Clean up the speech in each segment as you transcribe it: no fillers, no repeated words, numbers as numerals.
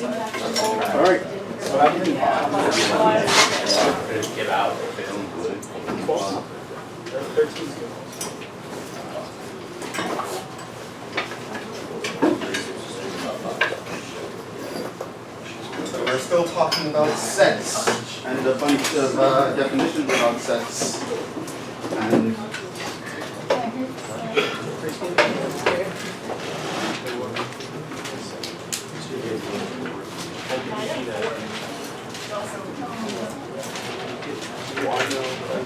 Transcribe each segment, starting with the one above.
All right. Get out. So we're still talking about sets and a bunch of definitions about sets. And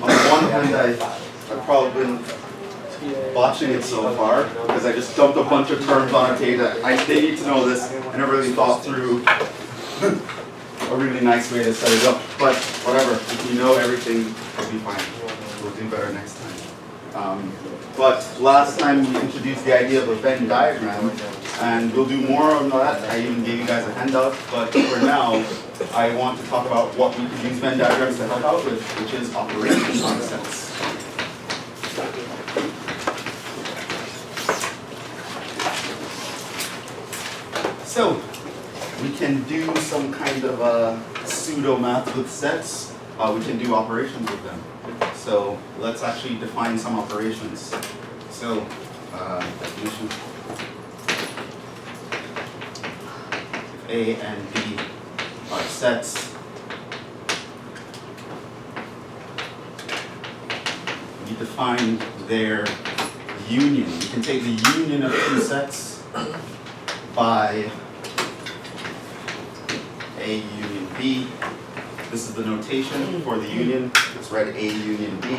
on the one hand, I've probably been botching it so far because I just dumped a bunch of terms on a page that they need to know this. I never really thought through a really nice way to set it up. But whatever, if you know everything, it'll be fine. We'll do better next time. But last time we introduced the idea of a Venn diagram, and we'll do more on that. I even gave you guys a handout, but for now, I want to talk about what we could use Venn diagrams to help out with, which is operations on sets. So, we can do some kind of pseudo math with sets. We can do operations with them. So let's actually define some operations. So, definition. If A and B are sets, we define their union. You can take the union of two sets by A union B. This is the notation for the union. Let's write A union B.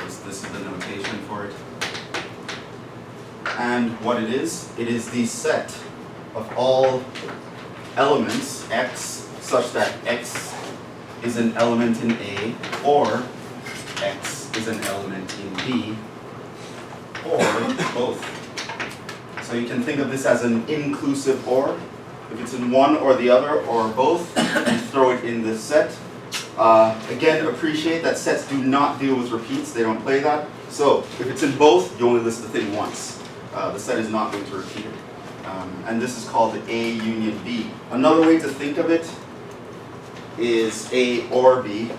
So this is the notation for it. And what it is the set of all elements x such that x is an element in A, or x is an element in B, or both. So you can think of this as an inclusive or. If it's in one or the other or both, you throw it in this set. Again, appreciate that sets do not deal with repeats. They don't play that. So if it's in both, you only list the thing once. The set is not going to repeat it. And this is called the A union B. Another way to think of it is A or B.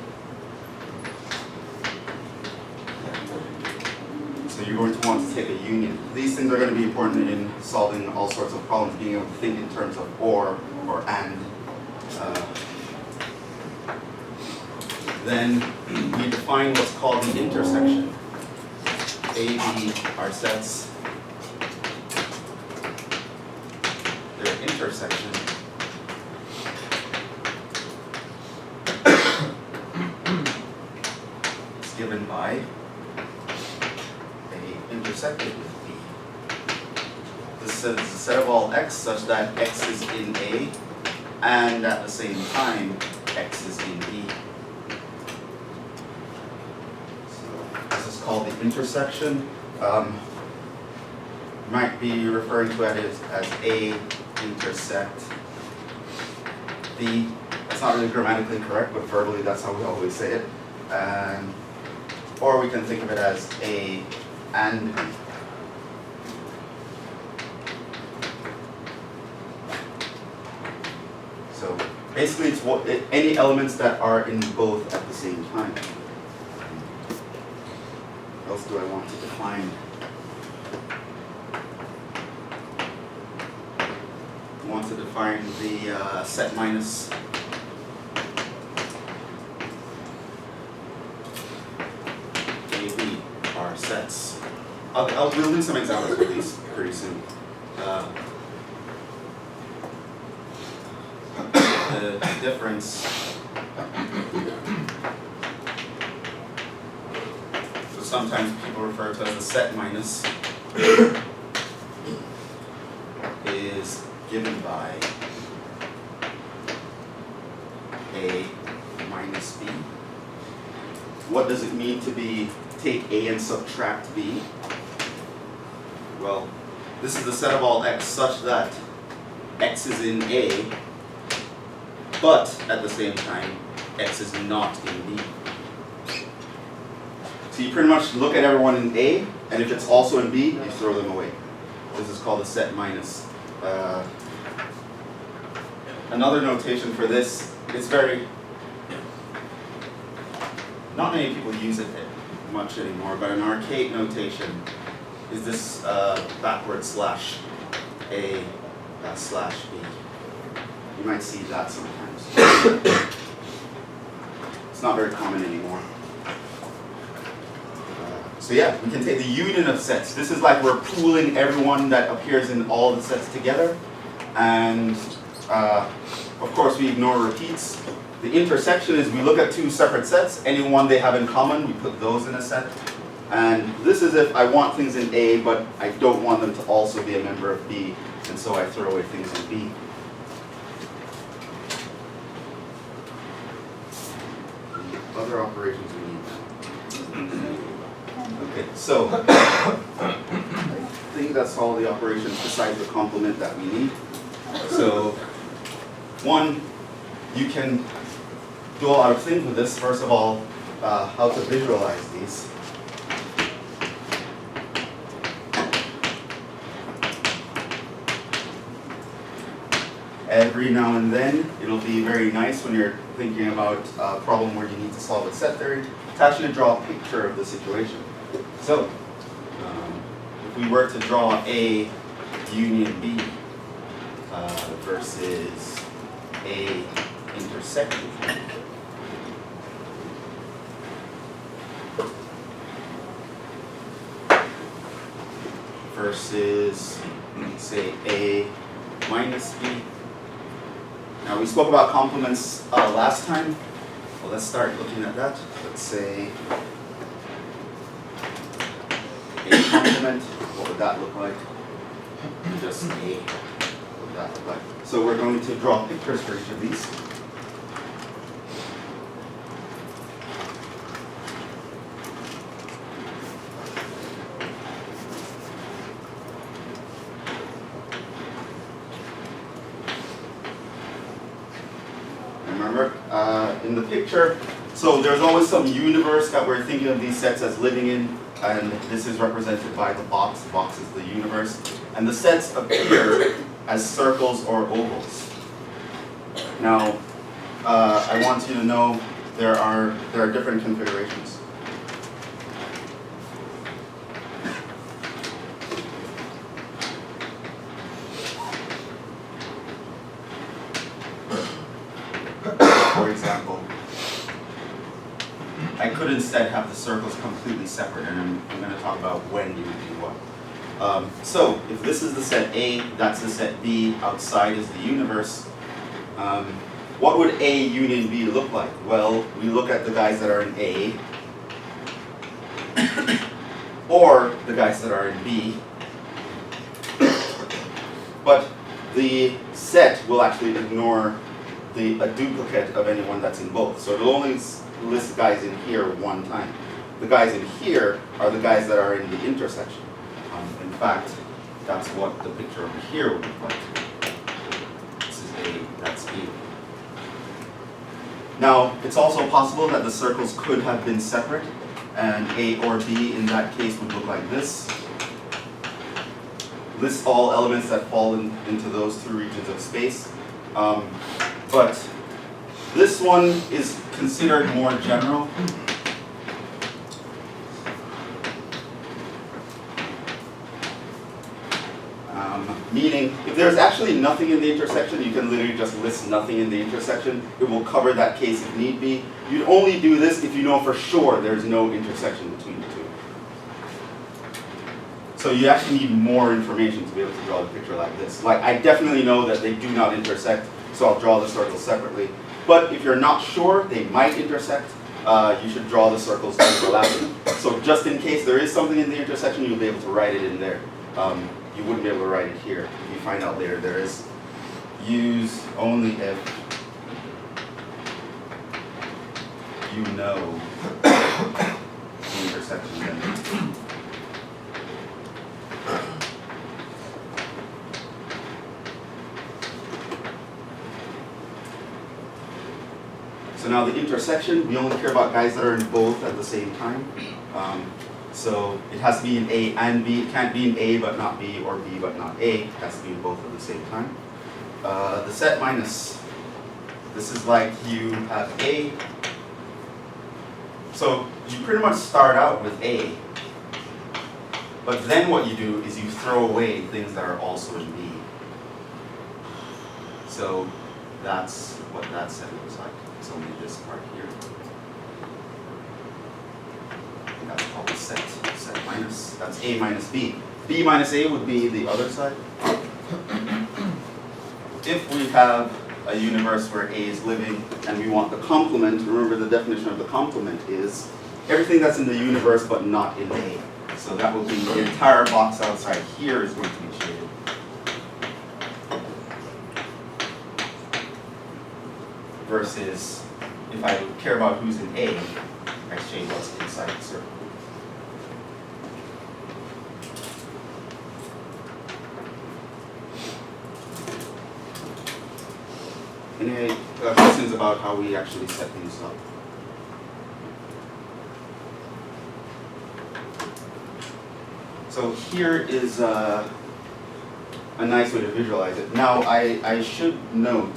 So you're going to want to take a union. These things are going to be important in solving all sorts of problems, being able to think in terms of or and. Then we define what's called the intersection. A, B are sets. Their intersection is given by A intersected with B. This is a set of all x such that x is in A and at the same time x is in B. So this is called the intersection. Might be referring to it as A intersect B. That's not really grammatically correct, but verbally that's how we always say it. Or we can think of it as A and B. So basically it's any elements that are in both at the same time. What else do I want to define? I want to define the set minus AB are sets. We'll do some examples with these pretty soon. The difference so sometimes people refer to as the set minus is given by A minus B. What does it mean to be take A and subtract B? Well, this is the set of all x such that x is in A, but at the same time x is not in B. So you pretty much look at everyone in A, and if it's also in B, you throw them away. This is called a set minus. Another notation for this is not many people use it much anymore, but an archaic notation is this backward slash A slash B. You might see that sometimes. It's not very common anymore. So yeah, we can take the union of sets. This is like we're pooling everyone that appears in all the sets together. And of course we ignore repeats. The intersection is we look at two separate sets. Any one they have in common, we put those in a set. And this is if I want things in A, but I don't want them to also be a member of B. And so I throw away things in B. The other operations we need now. Okay, so I think that's all the operations besides the complement that we need. So one, you can do a lot of things with this. First of all, how to visualize these. Every now and then, it'll be very nice when you're thinking about a problem where you need to solve a set theory to actually draw a picture of the situation. So, if we were to draw A union B versus A intersection, versus, say, A minus B. Now we spoke about complements last time. Well, let's start looking at that. Let's say a complement, what would that look like? Just A, what would that look like? So we're going to draw pictures for each of these. Remember, in the picture, so there's always some universe that we're thinking of these sets as living in, and this is represented by the box. The box is the universe. And the sets appear as circles or ovals. Now, I want you to know there are different configurations. For example, I could instead have the circles completely separate, and I'm going to talk about when you would do what. So, if this is the set A, that's the set B, outside is the universe, what would A union B look like? Well, we look at the guys that are in A, or the guys that are in B, but the set will actually ignore a duplicate of anyone that's in both. So it'll only list guys in here one time. The guys in here are the guys that are in the intersection. In fact, that's what the picture over here would look like. This is A, that's B. Now, it's also possible that the circles could have been separate, and A or B in that case would look like this. List all elements that fall into those two regions of space. But this one is considered more general. Meaning, if there's actually nothing in the intersection, you can literally just list nothing in the intersection. It will cover that case if need be. You'd only do this if you know for sure there's no intersection between the two. So you actually need more information to be able to draw a picture like this. Like, I definitely know that they do not intersect, so I'll draw the circles separately. But if you're not sure they might intersect, you should draw the circles overlapping. So just in case there is something in the intersection, you'll be able to write it in there. You wouldn't be able to write it here. If you find out later there is, use only if you know the intersection then. So now the intersection, we only care about guys that are in both at the same time. So it has to be in A and B. It can't be in A but not B, or B but not A. It has to be in both at the same time. The set minus, this is like you have A. So you pretty much start out with A. But then what you do is you throw away things that are also in B. So that's what that set looks like. It's only this part here. And that's called the set minus. That's A minus B. B minus A would be the other side. If we have a universe where A is living and we want the complement, remember the definition of the complement is everything that's in the universe but not in A. So that will be the entire box outside here is going to be shaded. Versus if I care about who's in A, I shade what's inside the circle. Any questions about how we actually set things up? So here is a nice way to visualize it. Now I should note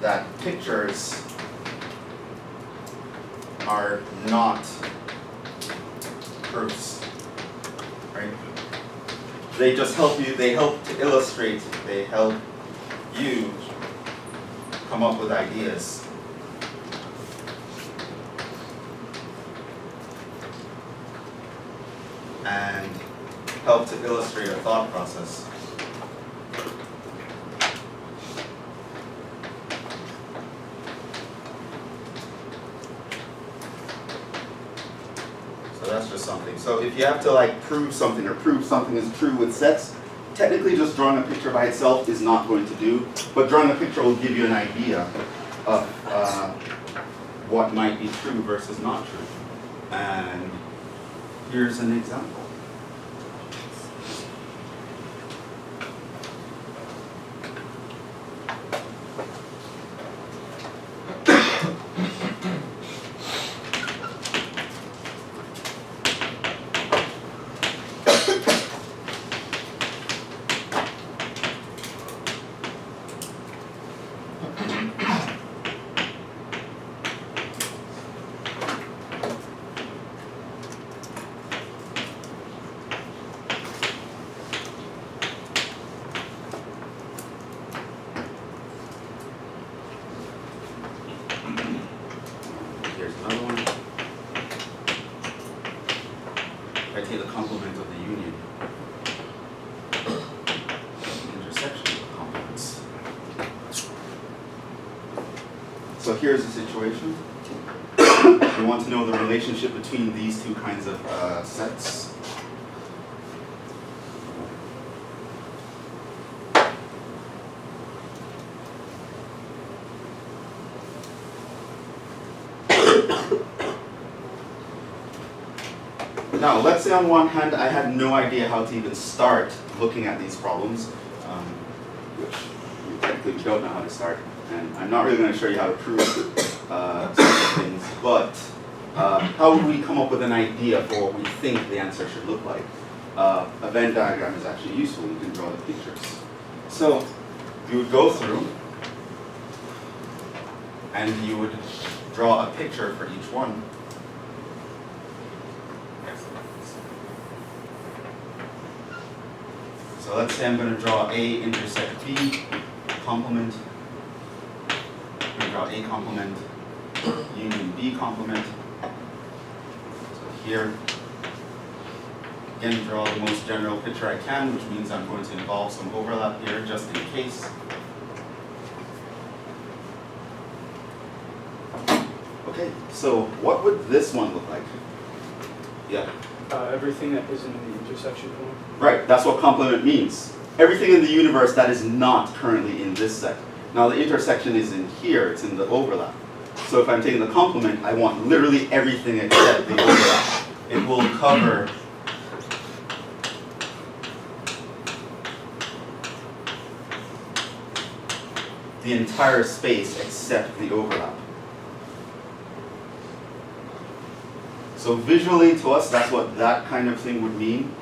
that pictures are not proofs, right? They just help you, they help to illustrate, they help you come up with ideas. And help to illustrate a thought process. So that's just something. So if you have to like prove something or prove something is true with sets, technically just drawing a picture by itself is not going to do, but drawing a picture will give you an idea of what might be true versus not true. And here's an example. Here's another one. I take the complement of the union. Intersection of complements. So here's the situation. We want to know the relationship between these two kinds of sets. Now, let's say on one hand, I had no idea how to even start looking at these problems, which technically we don't know how to start. And I'm not really going to show you how to prove certain things, but how would we come up with an idea for what we think the answer should look like? A Venn diagram is actually useful. You can draw the pictures. So you would go through, and you would draw a picture for each one. So let's say I'm going to draw A intersect B, complement. I'm going to draw A complement, union B complement. So here, again, draw the most general picture I can, which means I'm going to involve some overlap here just in case. Okay, so what would this one look like? Yeah. Everything that is in the intersection point. Right, that's what complement means. Everything in the universe that is not currently in this set. Now the intersection is in here, it's in the overlap. So if I'm taking the complement, I want literally everything except the overlap. It will cover the entire space except the overlap. So visually to us, that's what that kind of thing would mean.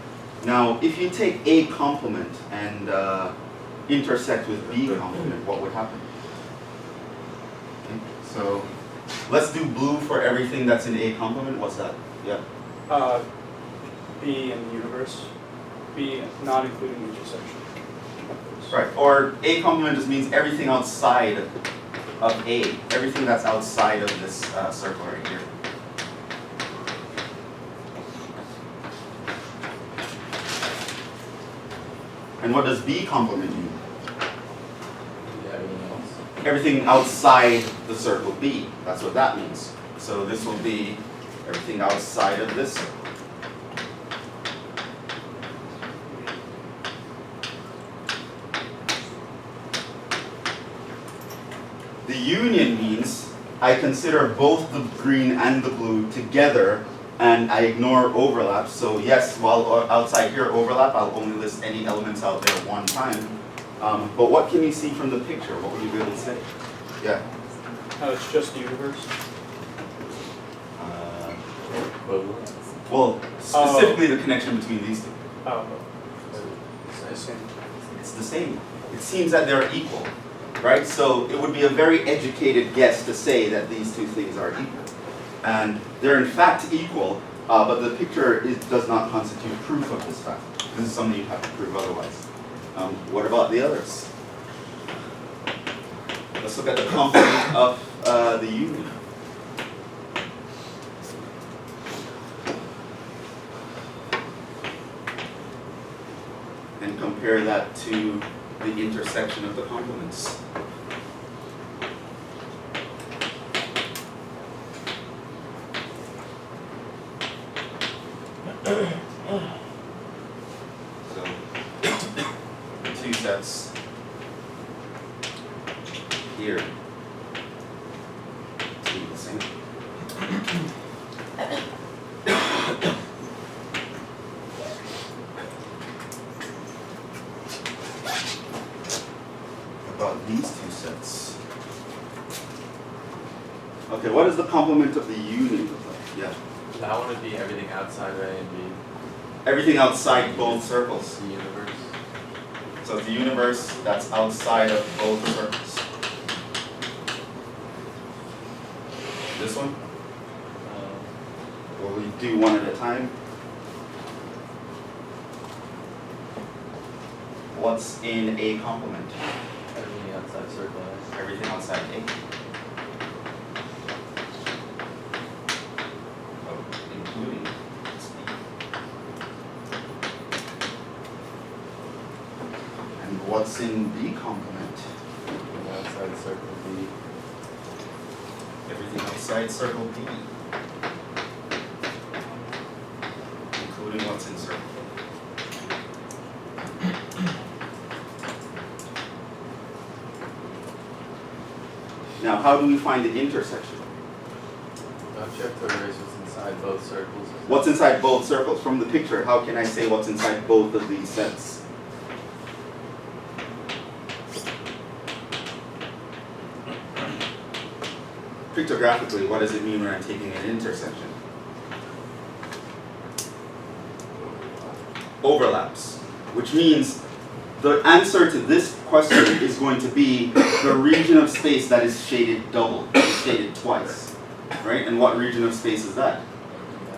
Now, if you take A complement and intersect with B complement, what would happen? Okay, so let's do blue for everything that's in A complement. What's that? Yeah. B in the universe. B not including the intersection. Right. Or A complement just means everything outside of A. Everything that's outside of this circle right here. And what does B complement mean? Everything else. Everything outside the circle B. That's what that means. So this will be everything outside of this circle. The union means I consider both the green and the blue together and I ignore overlaps. So yes, while outside here overlap, I'll only list any elements out there one time. But what can you see from the picture? What would you be able to say? Yeah. It's just the universe. Well, specifically the connection between these two. Oh, it's the same. It's the same. It seems that they're equal, right? So it would be a very educated guess to say that these two things are equal. And they're in fact equal, but the picture does not constitute proof of this fact. This is something you have to prove otherwise. What about the others? Let's look at the complement of the union. And compare that to the intersection of the complements. So, two sets here seem the same. About these two sets. Okay, what is the complement of the union look like? Yeah. That one would be everything outside of A and B. Everything outside both circles. The universe. So it's the universe that's outside of both circles. This one? Will we do one at a time? What's in A complement? Everything outside circle A. Everything outside A. Oh, including this B. And what's in B complement? Everything outside circle B. Everything outside circle B. Including what's in circle A. Now, how do we find the intersection? Don't you have to erase what's inside both circles? What's inside both circles? From the picture, how can I say what's inside both of these sets? Pictographically, what does it mean when I'm taking an intersection? Overlaps, which means the answer to this question is going to be the region of space that is shaded double, shaded twice, right? And what region of space is that?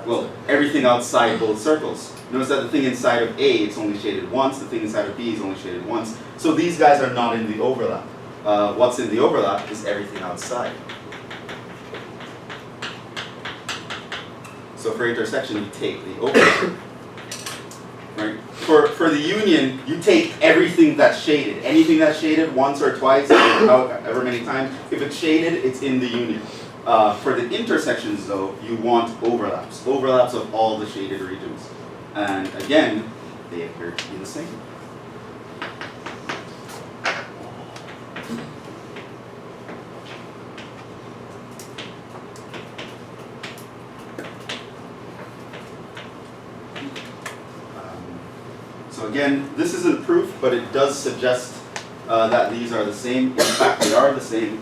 Well, everything outside both circles. Notice that the thing inside of A, it's only shaded once, the thing inside of B is only shaded once. So these guys are not in the overlap. What's in the overlap is everything outside. So for intersection, you take the overlap. Right? For the union, you take everything that's shaded. Anything that's shaded once or twice, or however many times, if it's shaded, it's in the union. For the intersections though, you want overlaps. Overlaps of all the shaded regions. And again, they appear to be the same. So again, this isn't proof, but it does suggest that these are the same. In fact, they are the same.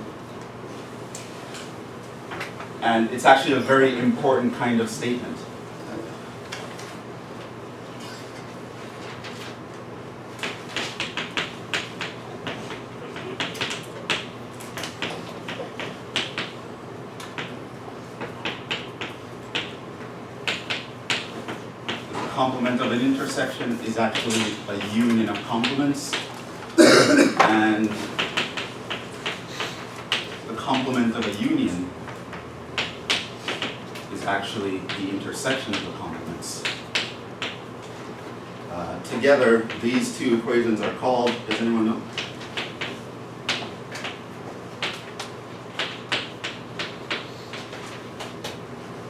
And it's actually a very important kind of statement. Complement of an intersection is actually a union of complements, and the complement of a union is actually the intersection of the complements. Together, these two equations are called, does anyone know?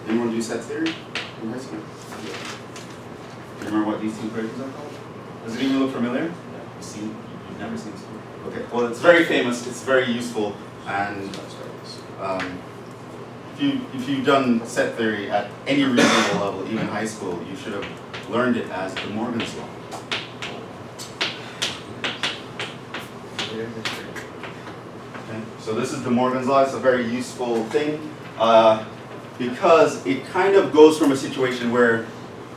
Anyone do set theory in high school? Do you remember what these two equations are called? Does it even look familiar? You've never seen this before? Okay, well it's very famous, it's very useful, and if you've done set theory at any reasonable level, even high school, you should have learned it as De Morgan's law. Okay, so this is De Morgan's law, it's a very useful thing, because it kind of goes from a situation where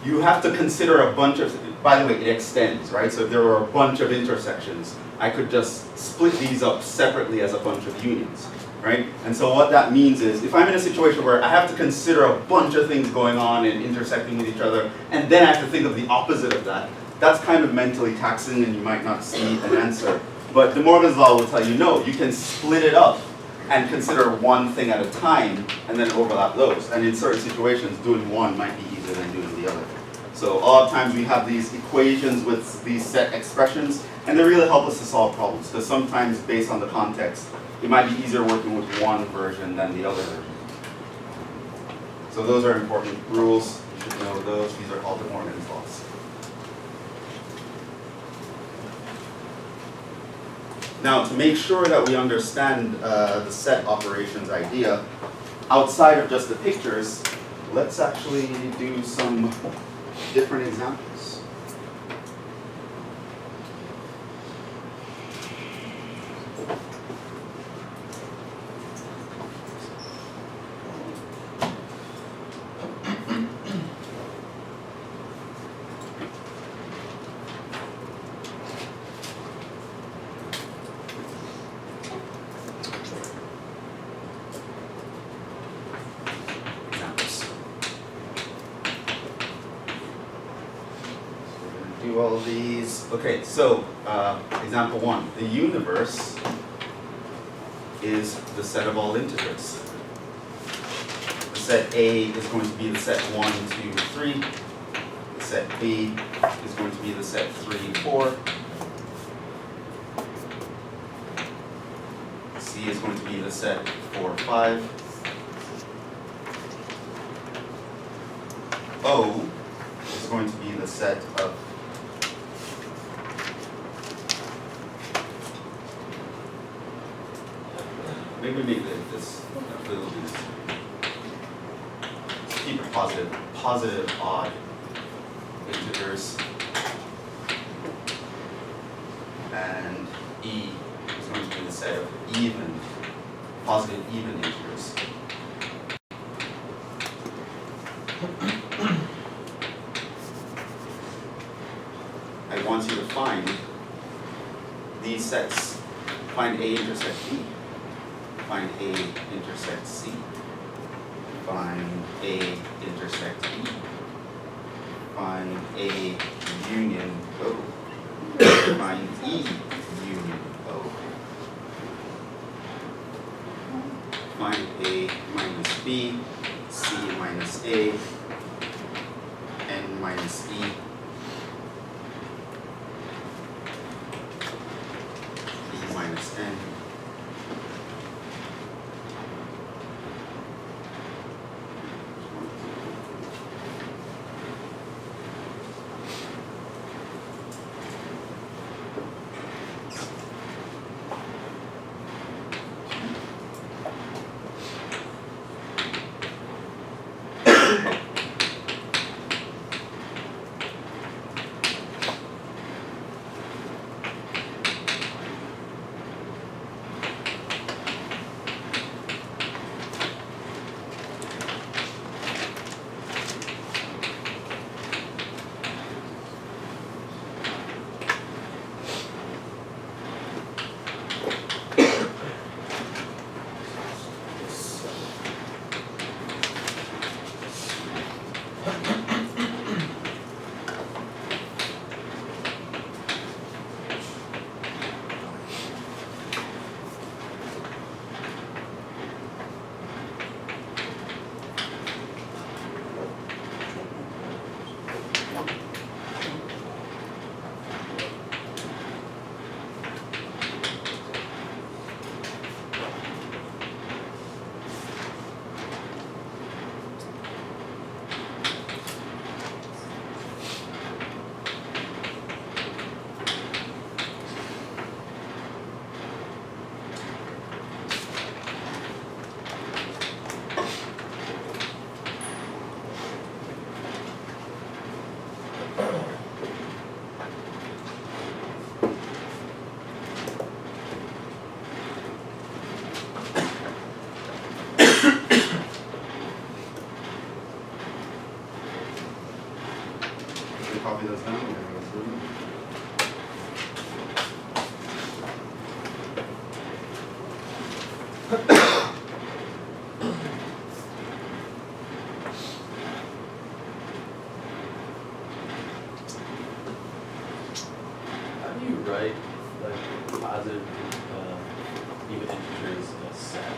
you have to consider a bunch of, by the way, it extends, right? So if there were a bunch of intersections, I could just split these up separately as a bunch of unions, right? And so what that means is, if I'm in a situation where I have to consider a bunch of things going on and intersecting with each other, and then I have to think of the opposite of that, that's kind of mentally taxing and you might not see an answer. But De Morgan's law will tell you, no, you can split it up and consider one thing at a time and then overlap those. And in certain situations, doing one might be easier than doing the other. So a lot of times we have these equations with these set expressions, and they really help us to solve problems, because sometimes based on the context, it might be easier working with one version than the other version. So those are important rules. You should know those. These are called De Morgan's laws. Now, to make sure that we understand the set operations idea, outside of just the pictures, let's actually do some different examples. Do all of these. Okay, so example one. The universe is the set of all integers. The set A is going to be the set 1, 2, 3. The set B is going to be the set 3, 4. C is going to be the set 4, 5. O is going to be the set of maybe make this a little bit. Let's keep it positive. Positive odd integers. And E is going to be the set of even, positive even integers. I want you to find these sets. Find A intersect B. Find A intersect C. Find A intersect E. Find A union O. Find E union O. Find A minus B, C minus A, N minus E. E minus N. positive even integers in a set?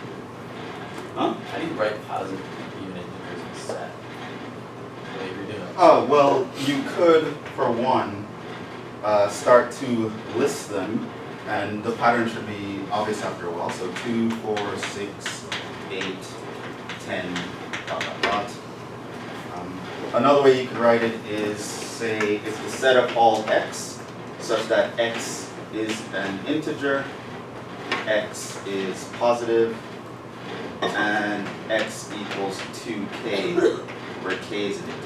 Huh? How do you write positive even integers in a set? Like you're doing. Oh, well, you could, for one, start to list them, and the pattern should be obvious after a while. So 2, 4, 6, 8, 10, dot, dot, dot. Another way you could write it is, say, it's the set of all x, such that x is an integer, x is positive, and x equals 2k, where k is an integer.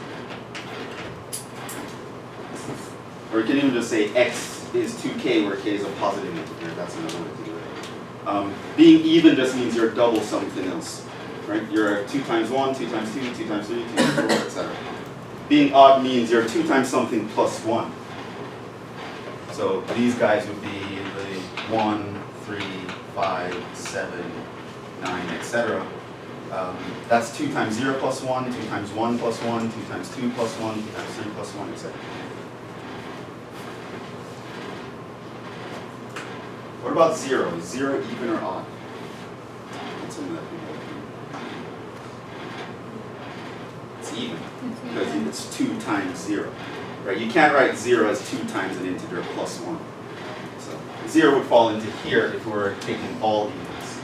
Or you can even just say x is 2k, where k is a positive integer. That's another way to do it. Being even just means you're double something else, right? You're 2 times 1, 2 times 2, 2 times 3, 2 times 4, etc. Being odd means you're 2 times something plus 1. So these guys would be the 1, 3, 5, 7, 9, etc. That's 2 times 0 plus 1, 2 times 1 plus 1, 2 times 2 plus 1, 2 times 3 plus 1, etc. What about 0? Is 0 even or odd? That's something that people do. It's even, because it's 2 times 0. Right? You can't write 0 as 2 times an integer plus 1. So 0 would fall into here if we were taking all evens.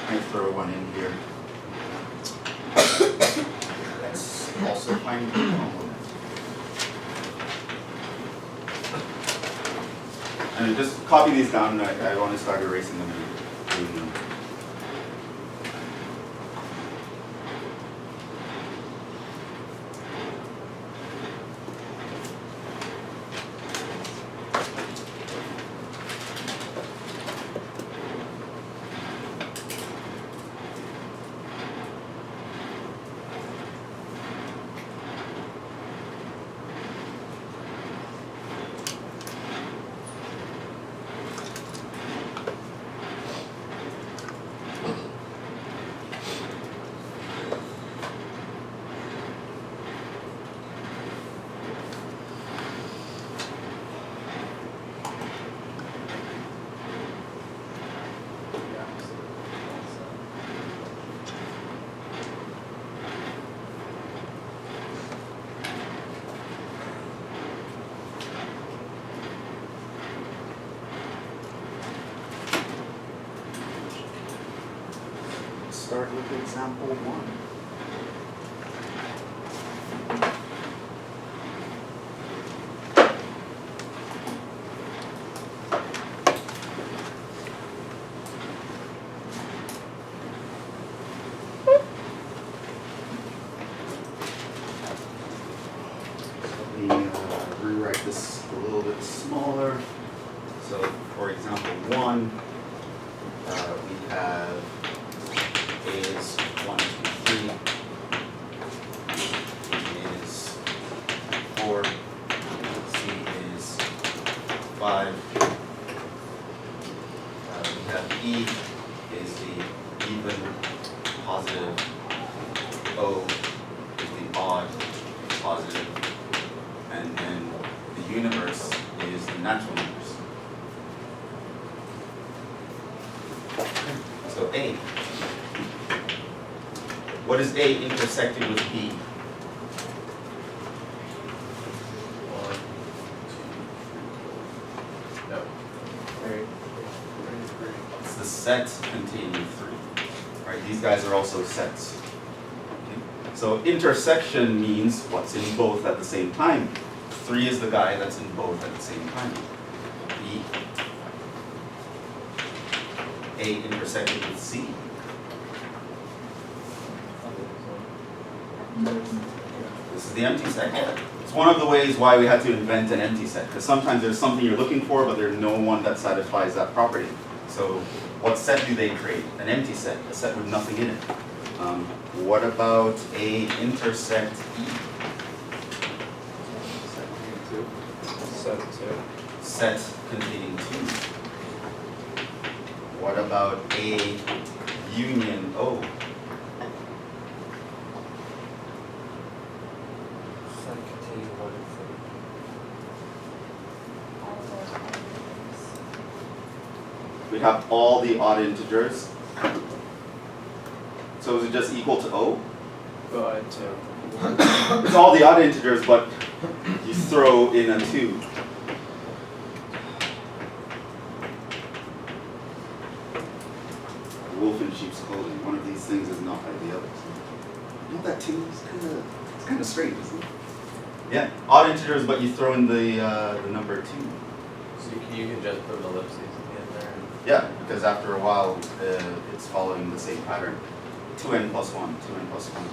I throw one in here. Let's also find the complement. And just copy these down. I want to start erasing them and doing them. Start with example 1. Let me rewrite this a little bit smaller. So for example 1, we have A is 1, 2, 3. B is 4. C is 5. We have E is the even, positive. O is the odd, positive. And then the universe is the natural numbers. So A. What is A intersected with B? 1, 2, 3. No. 3. It's the set containing 3. Right? These guys are also sets. Okay? So intersection means what's in both at the same time. 3 is the guy that's in both at the same time. B. A intersected with C. This is the empty set. It's one of the ways why we had to invent an empty set, because sometimes there's something you're looking for, but there's no one that satisfies that property. So what set do they create? An empty set, a set with nothing in it. What about A intersect E? Set 2. Set containing 2. What about A union O? we'd have all the odd integers. So is it just equal to O? But It's all the odd integers, but you throw in a 2. Wolf in sheep's clothing. One of these things is not like the others. You know that 2 is kind of strange, isn't it? Yeah, odd integers, but you throw in the number 2. So you can just put an ellipses in there. Yeah, because after a while, it's following the same pattern. 2n plus 1, 2n plus 1.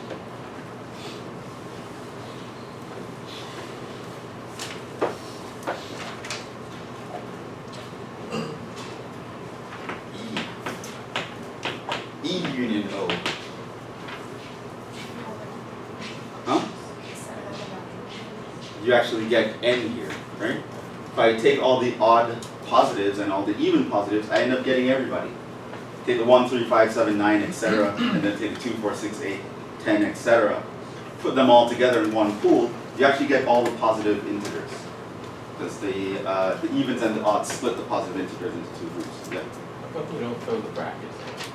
E union O. Huh? You actually get n here, right? If I take all the odd positives and all the even positives, I end up getting everybody. Take the 1, 3, 5, 7, 9, etc., and then take the 2, 4, 6, 8, 10, etc. Put them all together in one pool, you actually get all the positive integers. Because the evens and the odds split the positive integers into 2 groups. Yeah. How come you don't throw the brackets in?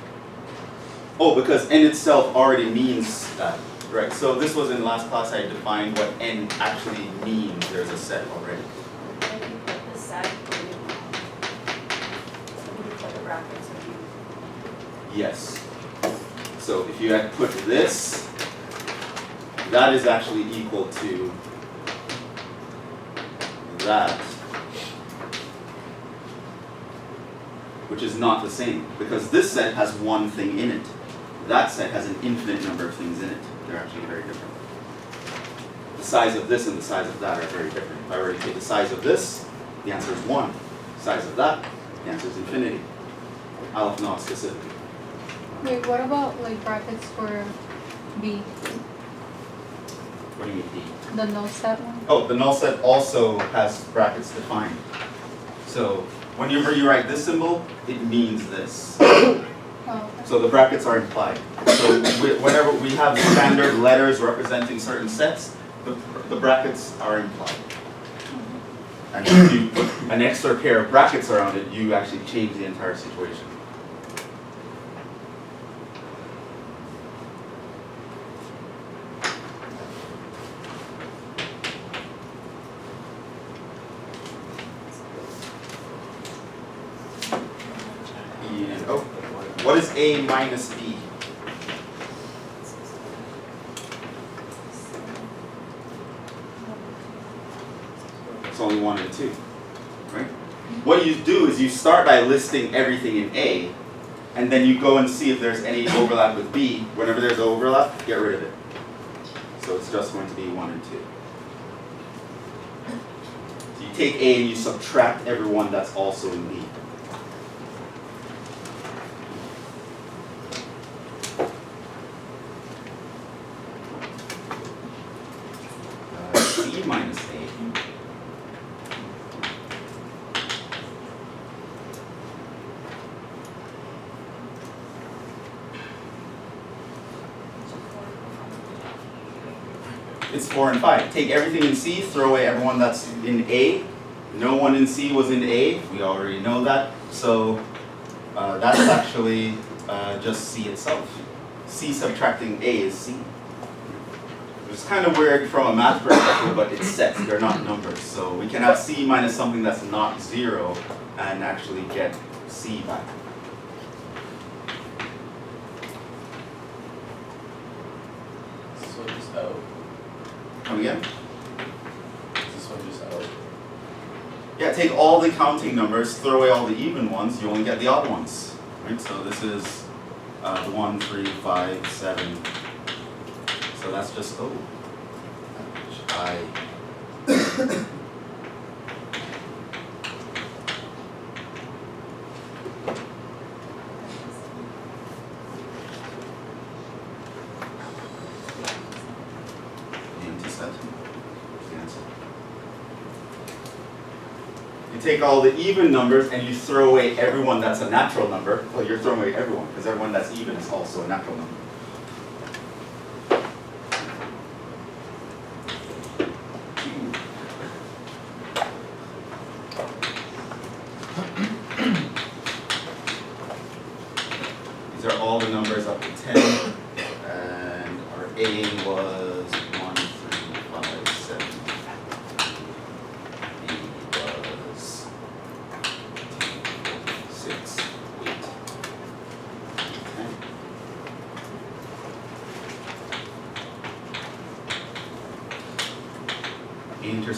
Oh, because n itself already means that. Right, so this was in last class I defined what n actually means. There's a set already. If you put the set where you so you put the brackets where you Yes. So if you had put this, that is actually equal to that, which is not the same, because this set has one thing in it. That set has an infinite number of things in it. They're actually very different. The size of this and the size of that are very different. If I were to take the size of this, the answer is 1. The size of that, the answer is infinity. Aleph not specifically. Wait, what about like brackets for B? What do you mean D? The null set one? Oh, the null set also has brackets defined. So whenever you write this symbol, it means this. Oh, okay. So the brackets are implied. So whenever we have standard letters representing certain sets, the brackets are implied. And if you put an extra pair of brackets around it, you actually change the entire situation. And, oh, what is A minus B? It's only 1 and 2, right? What you do is you start by listing everything in A, and then you go and see if there's any overlap with B. Whenever there's overlap, get rid of it. So it's just going to be 1 and 2. So you take A and you subtract everyone that's also in B. C minus A. It's 4 and 5. Take everything in C, throw away everyone that's in A. No one in C was in A. We already know that. So that's actually just C itself. C subtracting A is C. It's kind of weird from a math perspective, but it's sets. They're not numbers. So we can have C minus something that's not 0 and actually get C back. So just O. Come again? Is this one just O? Yeah, take all the counting numbers, throw away all the even ones, you only get the odd ones. Right? So this is 1, 3, 5, 7. So that's just O. I. The empty set. The answer. You take all the even numbers and you throw away everyone that's a natural number. Well, you're throwing away everyone, because everyone that's even is also a natural number.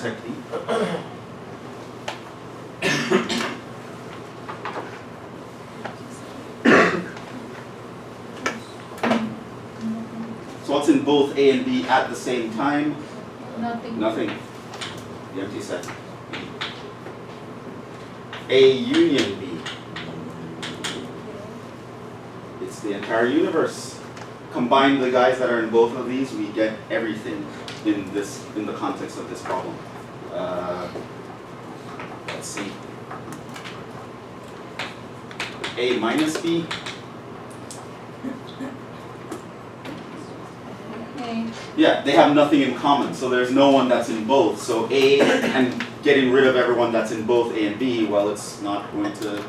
intersect B. So what's in both A and B at the same time? Nothing. Nothing. The empty set. A union B. It's the entire universe. Combine the guys that are in both of these, we get everything in the context of this problem. Let's see. A minus B. A. Yeah, they have nothing in common, so there's no one that's in both. So A and getting rid of everyone that's in both A and B, well, it's not going to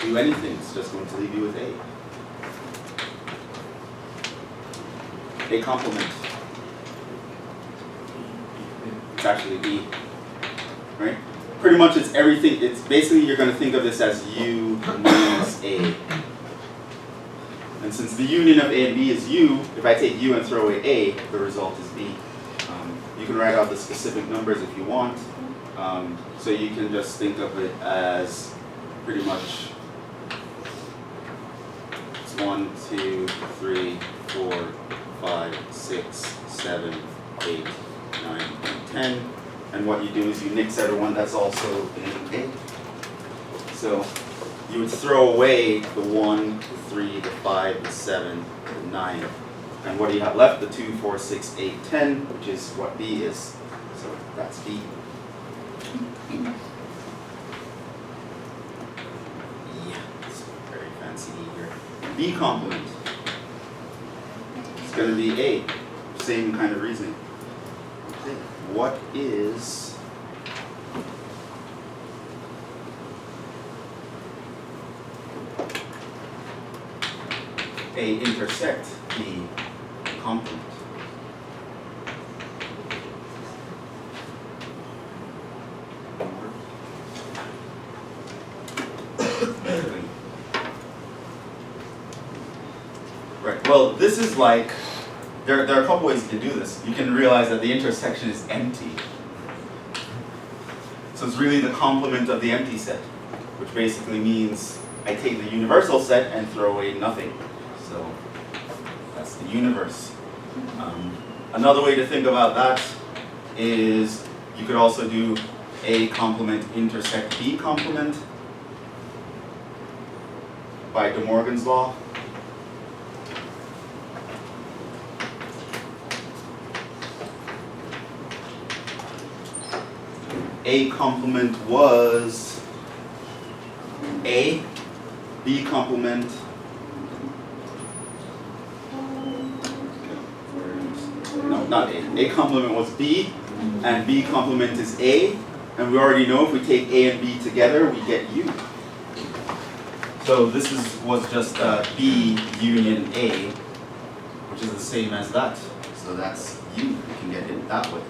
do anything. It's just going to leave you with A. A complement. It's actually B, right? Pretty much it's everything. It's basically you're going to think of this as U minus A. And since the union of A and B is U, if I take U and throw away A, the result is B. You can write out the specific numbers if you want. So you can just think of it as pretty much it's 1, 2, 3, 4, 5, 6, 7, 8, 9, 10. And what you do is you nix everyone that's also in A. So you would throw away the 1, the 3, the 5, the 7, the 9. And what do you have left? The 2, 4, 6, 8, 10, which is what B is. So that's B. Yeah, it's very fancy here. B complement. It's going to be A. Same kind of reasoning. Okay. What is A intersect B complement? Right, well, this is like, there are a couple ways to do this. You can realize that the intersection is empty. So it's really the complement of the empty set, which basically means I take the universal set and throw away nothing. So that's the universe. Another way to think about that is you could also do A complement intersect B complement by De Morgan's law. A complement was A, B complement, no, not A. A complement was B, and B complement is A, and we already know if we take A and B together, we get U. So this was just B union A, which is the same as that. So that's U. We can get it that way.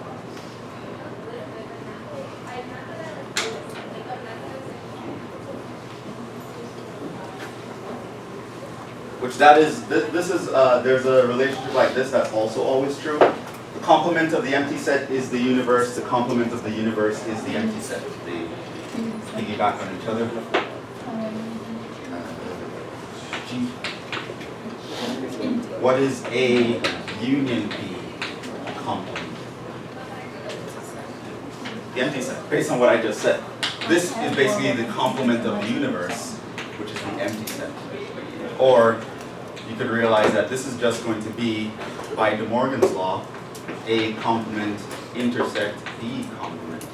Which that is, this is, there's a relationship like this that's also always true. The complement of the empty set is the universe, the complement of the universe is the empty set. They piggyback on each other. G. What is A union B complement? The empty set, based on what I just said. This is basically the complement of the universe, which is the empty set. Or you could realize that this is just going to be, by De Morgan's law, A complement intersect B complement.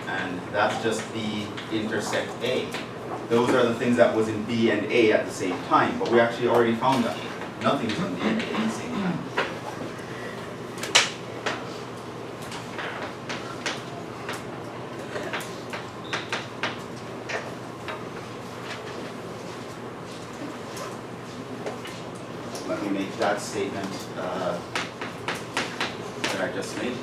And that's just B intersect A. Those are the things that was in B and A at the same time, but we actually already found that. Nothing is in B and A at the same time. Let me make that statement that I just made.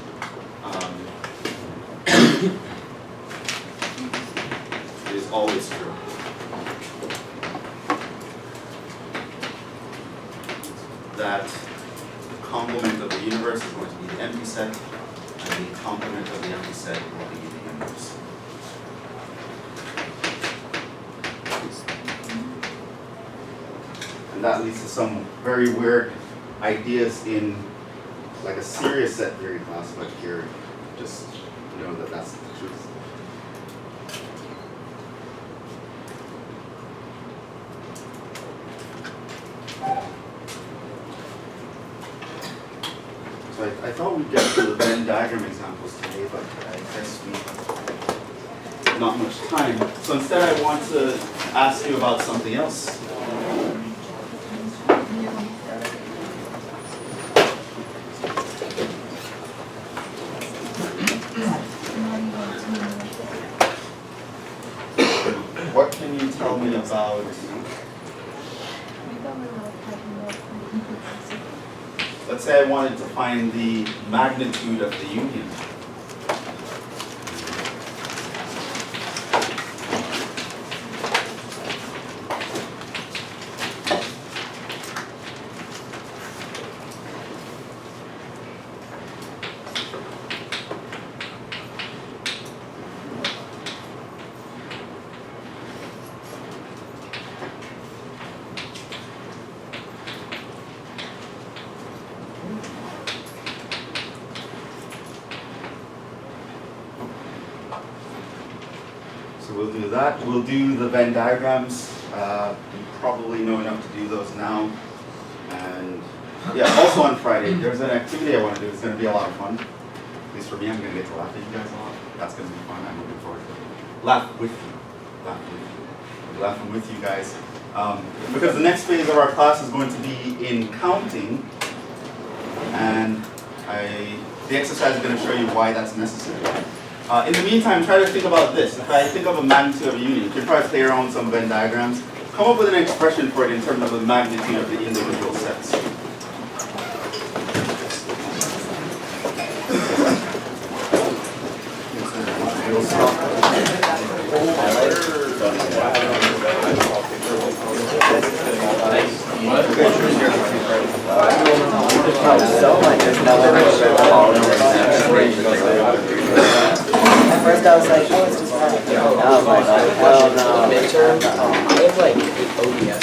It is always true. That the complement of the universe is going to be the empty set, and complement of the empty set of the unit members. And that leads to some very weird ideas in like a serious set theory class, but here, just know that that's the truth. So I thought we'd get to the Venn diagram examples today, but I guess we not much time. So instead I want to ask you about something else. What can you tell me about, let's say I wanted to find the magnitude of the union. So we'll do that. We'll do the Venn diagrams. You probably know enough to do those now. And yeah, also on Friday, there's an activity I want to do. It's going to be a lot of fun. At least for me, I'm going to get to laugh at you guys a lot. That's going to be fun. I'm looking forward to it. Laugh with you. Laugh with you. I'll be laughing with you guys. Because the next phase of our class is going to be in counting. And the exercise is going to show you why that's necessary. In the meantime, try to think about this. If I think of a magnitude of a union, you can probably play around with some Venn diagrams. Come up with an expression for it in terms of the magnitude of the individual sets. At first I was like, oh, it's just fine. Now I'm like, well, no. Midterm, I have like 8 ODS